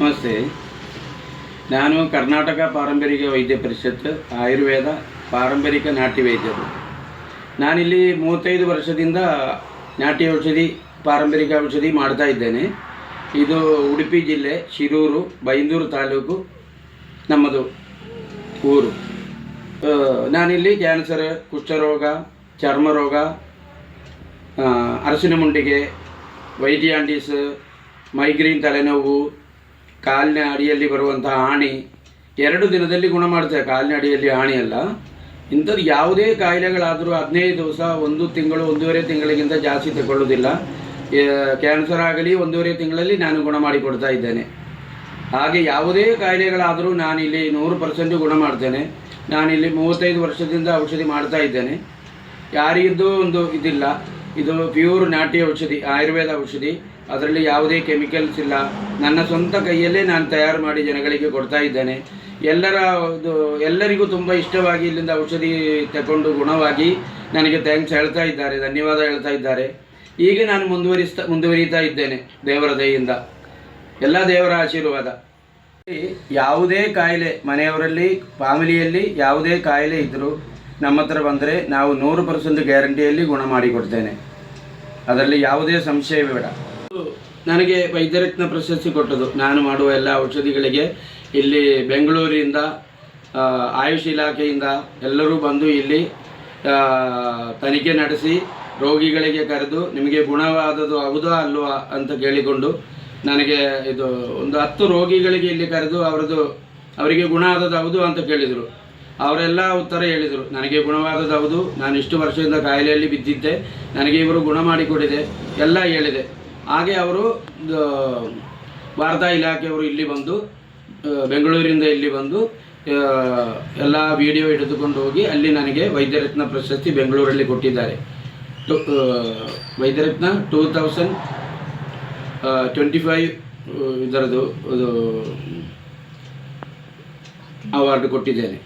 ನಮಸ್ತೆ. ನಾನು ಕರ್ನಾಟಕ ಪಾರಂಪರಿಕ ವೈದ್ಯ ಪರಿಷತ್ ಆಯುರ್ವೇದ ಪಾರಂಪರಿಕ ನಾಟಿ ವೈದ್ಯರು. ನಾನಿಲ್ಲಿ 35 ವರ್ಷದಿಂದ ನಾಟಿ ಔಷಧಿ ಪಾರಂಪರಿಕ ಔಷಧಿ ಮಾಡ್ತಾ ಇದ್ದೇನೆ. ಇದು ಉಡುಪಿ ಜಿಲ್ಲೆ ಶಿರೂರು ಬೈಂದೂರು ತಾಲೂಕು ನಮ್ಮದು ಊರು. ನಾನಿಲ್ಲಿ ಕ್ಯಾನ್ಸರ್, ಕುಷ್ಠರೋಗ, ಚರ್ಮರೋಗ, ಅರಸಿನ ಮುಂಡಿಗೆ, ವೈಟಿಯಾಂಡಿಸ್, ಮೈಗ್ರೇನ್ ತಲೆನೋವು, ಕಾಲಿನ ಅಡಿಯಲ್ಲಿ ಬರುವಂತಹ ಆಣಿ 2 ದಿನದಲ್ಲಿ ಗುಣ ಮಾಡ್ತೇವೆ. ಕಾಲಿನ ಅಡಿಯಲ್ಲಿ ಆಣಿ ಅಲ್ಲ, ಇಂಥದ್ದು ಯಾವುದೇ ಕಾಯಿಲೆಗಳಾದರೂ 15 ದಿವಸ, 1 ತಿಂಗಳು, 1.5 ತಿಂಗಳಿಗಿಂತ ಜಾಸ್ತಿ ತಗೊಳ್ಳೋದಿಲ್ಲ. ಕ್ಯಾನ್ಸರ್ ಆಗಲಿ 1.5 ತಿಂಗಳಲ್ಲಿ ನಾನು ಗುಣ ಮಾಡಿಕೊಡ್ತಾ ಇದ್ದೇನೆ. ಹಾಗೆ ಯಾವುದೇ ಕಾಯಿಲೆಗಳಾದರೂ ನಾನಿಲ್ಲಿ 100% ಗುಣ ಮಾಡ್ತೇನೆ. ನಾನಿಲ್ಲಿ 35 ವರ್ಷದಿಂದ ಔಷಧಿ ಮಾಡ್ತಾ ಇದ್ದೇನೆ. ಯಾರಿಗಿದ್ದು ಒಂದು ಇದಿಲ್ಲ. ಇದು ಪ್ಯೂರ್ ನಾಟಿ ಔಷಧಿ, ಆಯುರ್ವೇದ ಔಷಧಿ. ಅದರಲ್ಲಿ ಯಾವುದೇ ಕೆಮಿಕಲ್ಸ್ ಇಲ್ಲ. ನನ್ನ ಸ್ವಂತ ಕೈಯಲ್ಲೇ ನಾನು ತಯಾರು ಮಾಡಿ ಜನಗಳಿಗೆ ಕೊಡ್ತಾ ಇದ್ದೇನೆ. ಎಲ್ಲರಿಗೂ ತುಂಬ ಇಷ್ಟವಾಗಿ ಇಲ್ಲಿಂದ ಔಷಧಿ ತಗೊಂಡು ಗುಣವಾಗಿ ನನಗೆ ಥ್ಯಾಂಕ್ಸ್ ಹೇಳ್ತಾ ಇದ್ದಾರೆ, ಧನ್ಯವಾದ ಹೇಳ್ತಾ ಇದ್ದಾರೆ. ಹೀಗೆ ನಾನು ಮುಂದುವರಿತಾ ಇದ್ದೇನೆ ದೇವರ ದಯೆಯಿಂದ, ಎಲ್ಲ ದೇವರ ಆಶೀರ್ವಾದ. ಯಾವುದೇ ಕಾಯಿಲೆ ಮನೆಯವರಲ್ಲಿ, ಫ್ಯಾಮಿಲಿಯಲ್ಲಿ ಯಾವುದೇ ಕಾಯಿಲೆ ಇದ್ದರೂ ನಮ್ಮ ಹತ್ರ ಬಂದರೆ ನಾವು 100% ಗ್ಯಾರಂಟಿಯಲ್ಲಿ ಗುಣ ಮಾಡಿಕೊಡ್ತೇನೆ. ಅದರಲ್ಲಿ ಯಾವುದೇ ಸಂಶಯ ಬೇಡ. ನನಗೆ ವೈದ್ಯರತ್ನ ಪ್ರಶಸ್ತಿ ಕೊಟ್ಟದು ನಾನು ಮಾಡುವ ಎಲ್ಲ ಔಷಧಿಗಳಿಗೆ. ಇಲ್ಲಿ ಬೆಂಗಳೂರಿನಿಂದ, ಆಯುಷ್ ಇಲಾಖೆಯಿಂದ ಎಲ್ಲರೂ ಬಂದು ಇಲ್ಲಿ ತನಿಖೆ ನಡೆಸಿ ರೋಗಿಗಳಿಗೆ ಕರೆದು ನಿಮಗೆ ಗುಣವಾದದ್ದು ಹೌದಾ ಅಲ್ವಾ ಅಂತ ಕೇಳಿಕೊಂಡು ನನಗೆ ಇದು ಒಂದು 10 ರೋಗಿಗಳಿಗೆ ಇಲ್ಲಿ ಕರೆದು ಅವರಿಗೆ ಗುಣ ಆದದ್ದು ಹೌದು ಅಂತ ಕೇಳಿದರು. ಅವರೆಲ್ಲ ಉತ್ತರ ಹೇಳಿದರು, ನನಗೆ ಗುಣವಾದದ್ದು ಹೌದು, ನಾನು ಇಷ್ಟು ವರ್ಷದಿಂದ ಕಾಯಿಲೆಯಲ್ಲಿ ಬಿದ್ದಿದ್ದೆ, ನನಗೆ ಇವರು ಗುಣ ಮಾಡಿಕೊಡಿದೆ ಎಲ್ಲ ಹೇಳಿದೆ. ಹಾಗೆ ಅವರು ವಾರ್ತಾ ಇಲಾಖೆಯವರು ಇಲ್ಲಿ ಬಂದು, ಬೆಂಗಳೂರಿಂದ ಇಲ್ಲಿ ಬಂದು ಎಲ್ಲ ವಿಡಿಯೋ ಹಿಡಿದುಕೊಂಡು ಹೋಗಿ ಅಲ್ಲಿ ನನಗೆ ವೈದ್ಯರತ್ನ ಪ್ರಶಸ್ತಿ ಬೆಂಗಳೂರಲ್ಲಿ ಕೊಟ್ಟಿದ್ದಾರೆ. ವೈದ್ಯರತ್ನ 2025 ಇದರದು ಅವಾರ್ಡ್ ಕೊಟ್ಟಿದ್ದೇನೆ.